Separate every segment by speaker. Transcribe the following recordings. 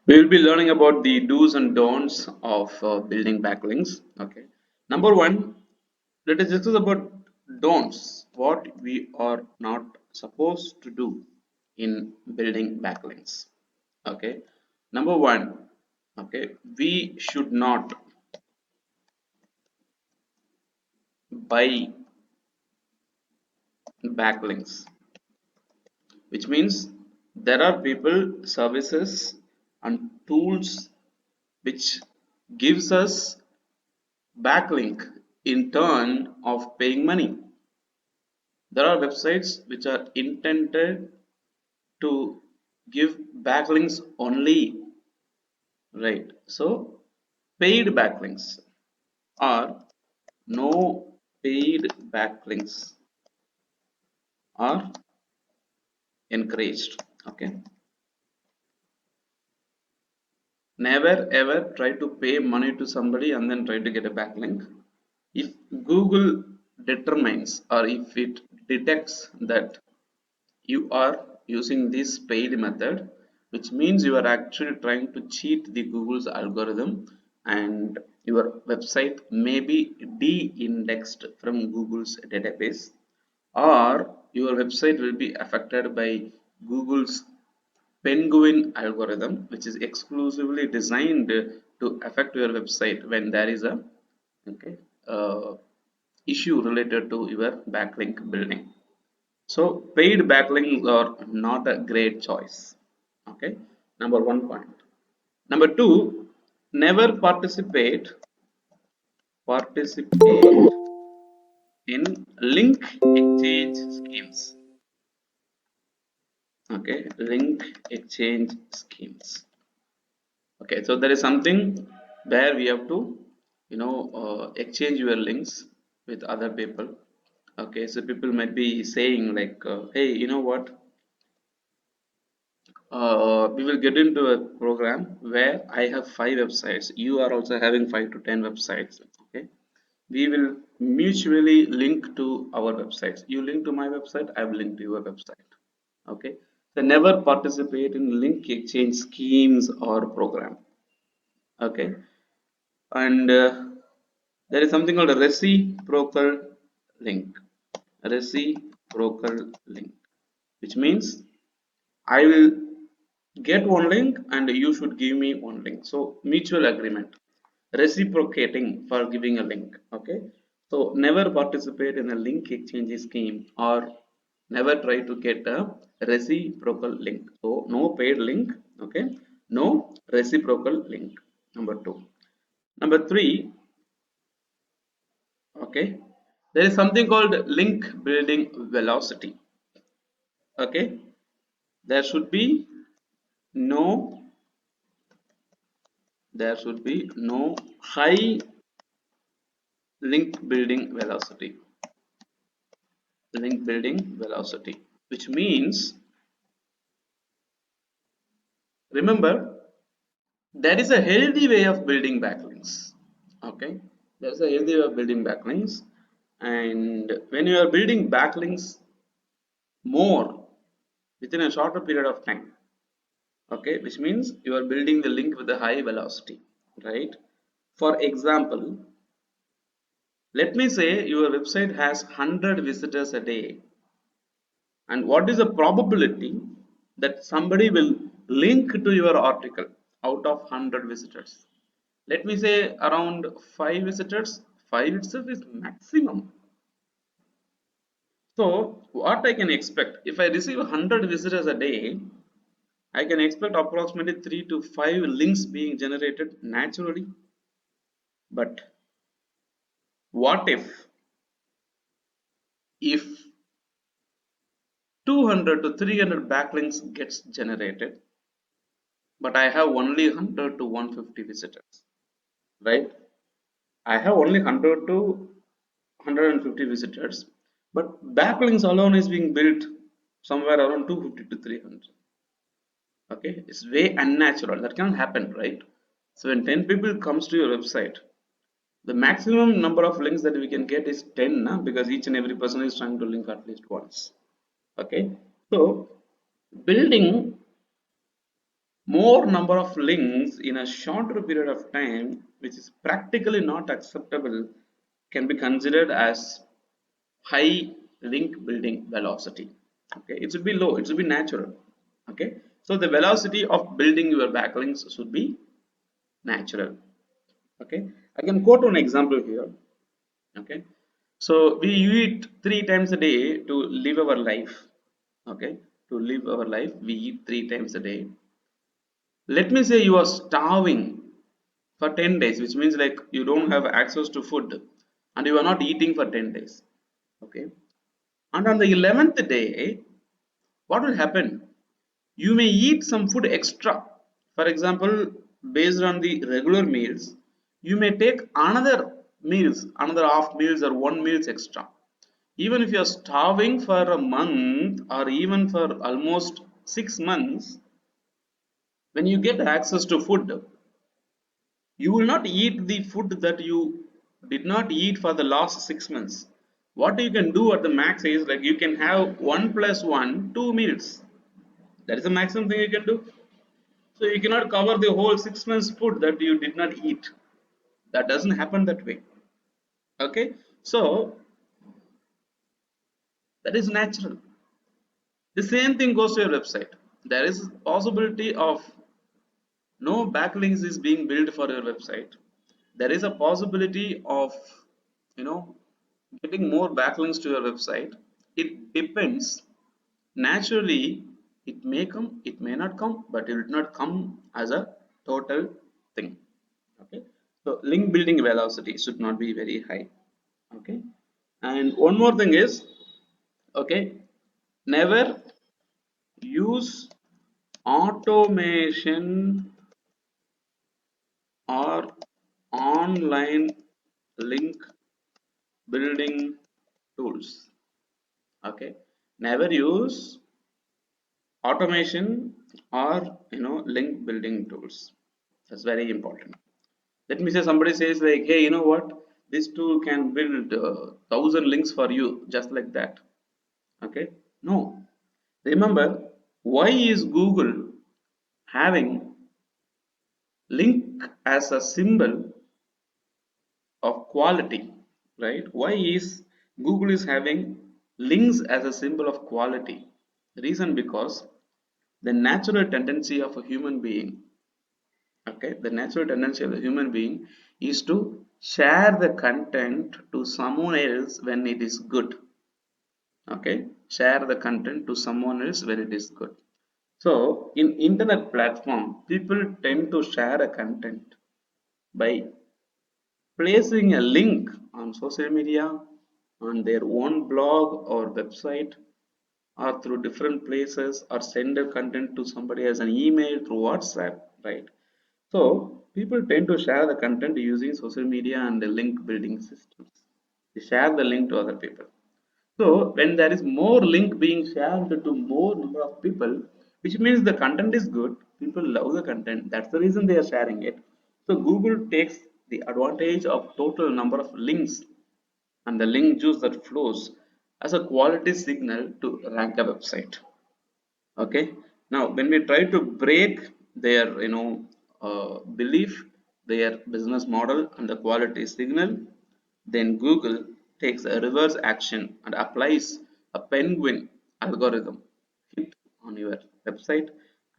Speaker 1: We will be learning about the do's and don'ts of building backlinks. Okay. Number one, let us discuss about don'ts. What we are not supposed to do in building backlinks. Okay. Number one, okay, we should not buy backlinks, which means there are people, services, and tools which gives us backlink in turn of paying money. There are websites which are intended to give backlinks only, right? So paid backlinks or no paid backlinks are encouraged. Okay. Never ever try to pay money to somebody and then try to get a backlink. If Google determines or if it detects that you are using this paid method, which means you are actually trying to cheat the Google's algorithm, and your website may be de-indexed from Google's database, or your website will be affected by Google's Penguin algorithm, which is exclusively designed to affect your website when there is a okay, uh, issue related to your backlink building. So paid backlinks are not a great choice. Okay, number one point. Number two, never participate in link exchange schemes. Okay, link exchange schemes. Okay, so there is something where we have to exchange your links with other people. Okay, so people might be saying like, hey, you know what, we will get into a program where I have 5 websites, you are also having 5 to 10 websites. Okay, we will mutually link to our websites. You link to my website, I will link to your website. Okay, so never participate in link exchange schemes or program. Okay, and there is something called a reciprocal link. Reciprocal link, which means I will get one link and you should give me one link. So mutual agreement, reciprocating for giving a link. Okay, so never participate in a link exchange scheme or never try to get a reciprocal link. So no paid link. Okay, no reciprocal link. Number two. Number three, okay, there is something called link building velocity. Okay, there should be no no high link building velocity. Link building velocity, which means, remember, there is a healthy way of building backlinks. Okay, there's a healthy way of building backlinks, and when you are building backlinks more within a shorter period of time, okay, which means you are building the link with a high velocity, right? For example, let me say your website has 100 visitors a day, and what is the probability that somebody will link to your article out of 100 visitors? Let me say around 5 visitors. 5 itself is maximum. So what I can expect, if I receive 100 visitors a day, I can expect approximately 3 to 5 links being generated naturally. But what if 200 to 300 backlinks gets generated, but I have only 100 to 150 visitors, right? I have only 100 to 150 visitors, but backlinks alone is being built somewhere around 250 to 300. Okay, it's way unnatural. That can't happen, right? So when 10 people comes to your website, the maximum number of links that we can get is 10, na? Because each and every person is trying to link at least once. Okay, so building more number of links in a shorter period of time, which is practically not acceptable, can be considered as high link building velocity. Okay, it should be low, it should be natural. Okay, so the velocity of building your backlinks should be natural. Okay, I can quote an example here. Okay, so we eat 3 times a day to live our life. Okay, to live our life we eat 3 times a day. Let me say you are starving for 10 days, which means like you don't have access to food and you are not eating for 10 days. Okay, and on the 11th day, what will happen? You may eat some food extra. For example, based on the regular meals, you may take another meals, another half meals or one meals extra. Even if you are starving for a month or even for almost 6 months, when you get access to food, you will not eat the food that you did not eat for the last 6 months. What you can do at the max is like you can have 1 plus 1, 2 meals. That is the maximum thing you can do. So you cannot cover the whole 6 months food that you did not eat. That doesn't happen that way. Okay, so that is natural. The same thing goes to your website. There is possibility of no backlinks is being built for your website. There is a possibility of you know getting more backlinks to your website. It depends. Naturally, it may come, it may not come, but it will not come as a total thing. Okay, so link building velocity should not be very high. Okay, and one more thing is, okay, never use automation or online link building tools. Okay, never use automation or link building tools. That's very important. Let me say somebody says like, hey, you know what, this tool can build 1,000 links for you just like that. Okay, no. Remember, why is Google having link as a symbol of quality, right? Why is Google is having links as a symbol of quality? The reason, because the natural tendency of a human being, okay, the natural tendency of a human being is to share the content to someone else when it is good. Okay, share the content to someone else when it is good. So in internet platform, people tend to share a content by placing a link on social media, on their own blog or website, or through different places, or send a content to somebody as an email through WhatsApp, right? So people tend to share the content using social media and the link building systems. They share the link to other people. So when there is more link being shared to more number of people, which means the content is good, people love the content. That's the reason they are sharing it. So Google takes the advantage of total number of links and the link juice that flows as a quality signal to rank a website. Okay, now when we try to break their belief, their business model and the quality signal, then Google takes a reverse action and applies a penguin algorithm hit on your website,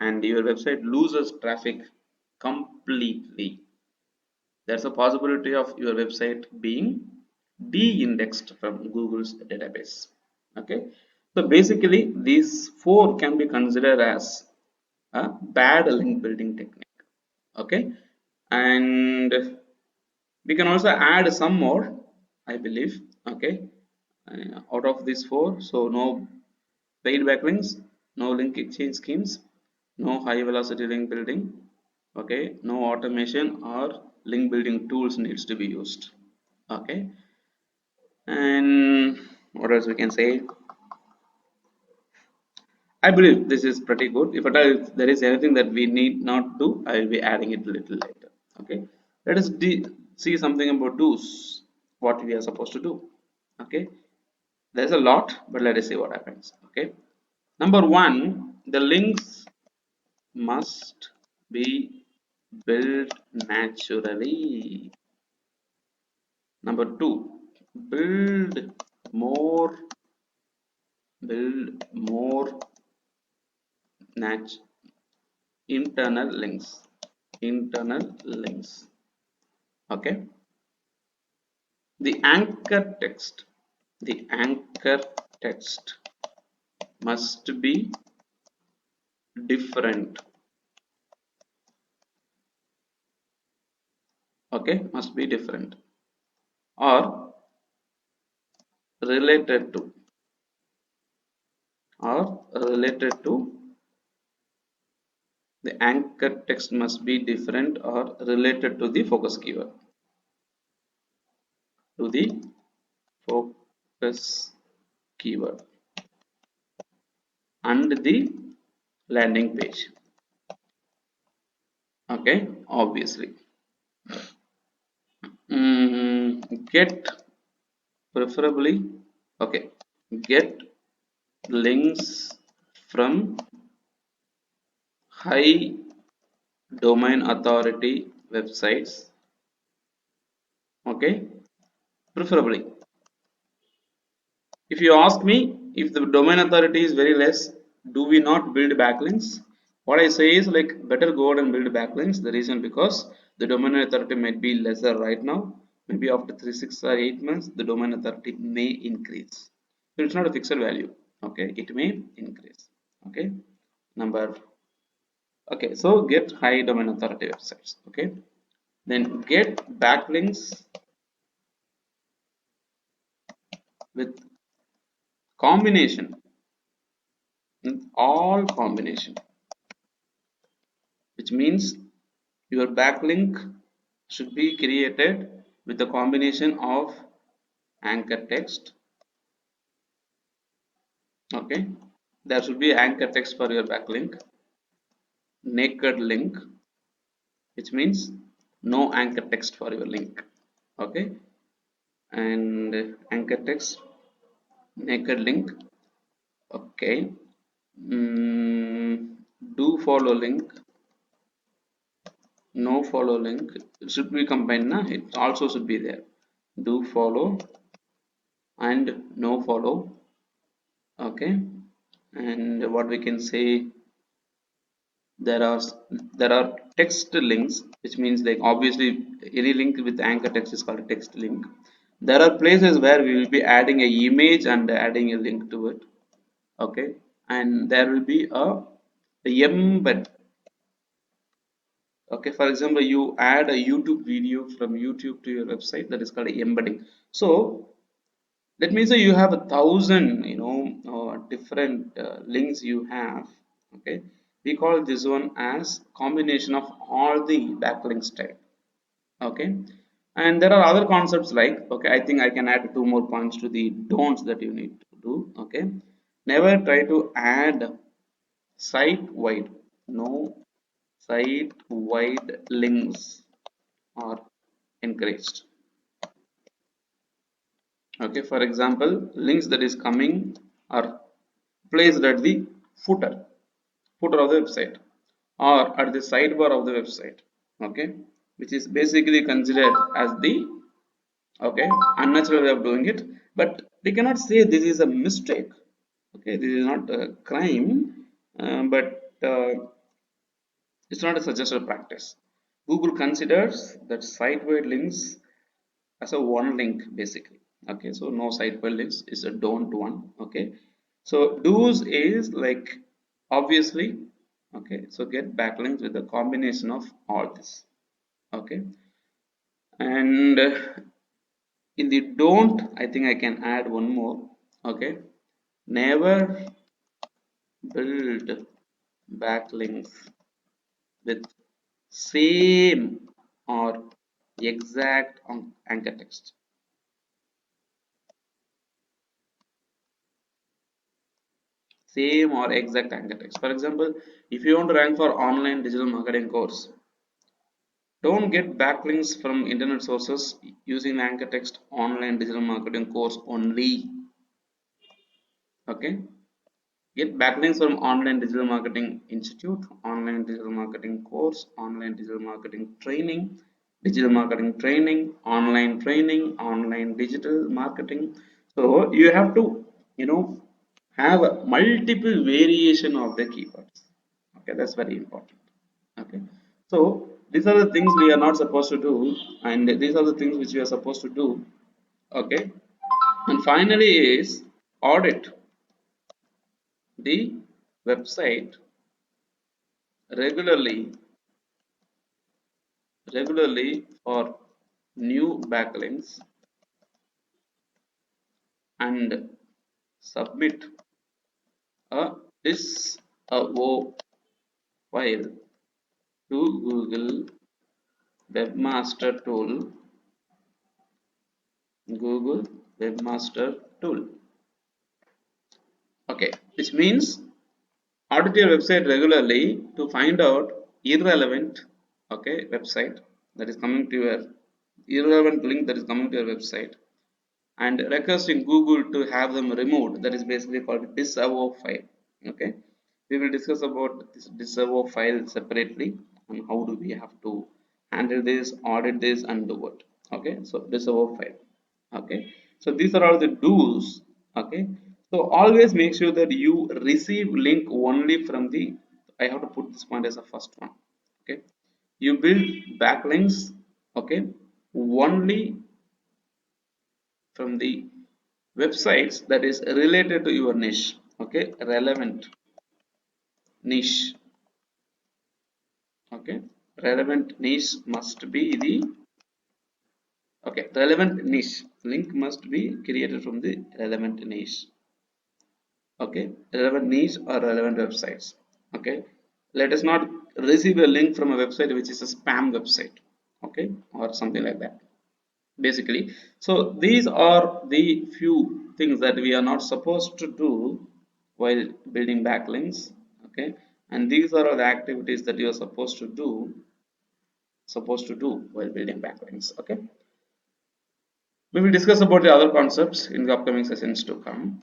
Speaker 1: and your website loses traffic completely. There's a possibility of your website being de-indexed from Google's database. Okay, so basically these four can be considered as a bad link building technique. Okay, and we can also add some more, I believe. Okay, out of these four, so no paid backlinks, no link exchange schemes, no high velocity link building. Okay, no automation or link building tools needs to be used. Okay, and what else we can say? I believe this is pretty good. If at all if there is anything that we need not do, I will be adding it a little later. Okay, let us see something about do's, what we are supposed to do. Okay, there's a lot, but let us see what happens. Okay, number one, the links must be built naturally. Number two, build more, build more nat internal links. Internal links. Okay. The anchor text. The anchor text must be different. Okay, must be different or related to or related to. The anchor text must be different or related to the focus keyword. To the focus keyword and the landing page. Okay, obviously. Get preferably. Okay, get links from high domain authority websites. Okay, preferably. If you ask me, if the domain authority is very less, do we not build backlinks? What I say is like better go out and build backlinks. The reason because the domain authority might be lesser right now. Maybe after 3, 6 or 8 months, the domain authority may increase. So it's not a fixed value. Okay, it may increase. Okay, number. Okay, so get high domain authority websites. Okay, then get backlinks with combination, all combination, which means your backlink should be created with a combination of anchor text. Okay, there should be anchor text for your backlink, naked link, which means no anchor text for your link. Okay, and anchor text, naked link. Okay, do follow link, no follow link. It should be combined. Na? It also should be there. Do follow and no follow. Okay, and what we can say, there are there are text links, which means like obviously any link with anchor text is called a text link. There are places where we will be adding a image and adding a link to it. Okay, and there will be a embed. Okay, for example, you add a YouTube video from YouTube to your website, that is called embedding. So let me say you have 1,000 different links you have. Okay, we call this one as combination of all the backlinks type. Okay, and there are other concepts like, okay, I think I can add two more points to the don'ts that you need to do. Okay, never try to add site wide, no site wide links are encouraged. Okay, for example, links that is coming are placed at the footer of the website or at the sidebar of the website. Okay, which is basically considered as the, okay, unnatural way of doing it, but we cannot say this is a mistake. Okay, this is not a crime, but it's not a suggested practice. Google considers that site-wide links as a one link basically. Okay, so no site-wide links is a don't one. Okay, so do's is like obviously. Okay, so get backlinks with a combination of all this. Okay, and in the don't, I think I can add one more. Okay, never build backlinks with same or exact anchor text. Same or exact anchor text. For example, if you want to rank for online digital marketing course, don't get backlinks from internet sources using anchor text online digital marketing course only. Okay, Get backlinks from online digital marketing institute, online digital marketing course, online digital marketing training, digital marketing training, online digital marketing. So you have to, you know, have a multiple variation of the keywords. Okay, that's very important. Okay, so these are the things we are not supposed to do, and these are the things which we are supposed to do. Okay, and finally is audit the website regularly for new backlinks and submit a SAO file to Webmaster Tool Google Webmaster Tool. Okay, which means audit your website regularly to find out irrelevant, okay, website that is coming to your irrelevant link that is coming to your website, and requesting Google to have them removed. That is basically called disavow file. Okay, we will discuss about this disavow file separately and how do we have to handle this, audit this, and do what. Okay, so disavow file. Okay, so these are all the do's. Okay, so always make sure that you receive link only from the, I have to put this point as a first one. Okay, you build backlinks, okay, only from the websites that is related to your niche. Okay, relevant niche. Okay, relevant niche must be the, okay, relevant niche link must be created from the relevant niche. Okay, relevant niche or relevant websites. Okay, let us not receive a link from a website which is a spam website, okay, or something like that basically. So these are the few things that we are not supposed to do while building backlinks. Okay, and these are all the activities that you are supposed to do while building backlinks. Okay, we will discuss about the other concepts in the upcoming sessions to come.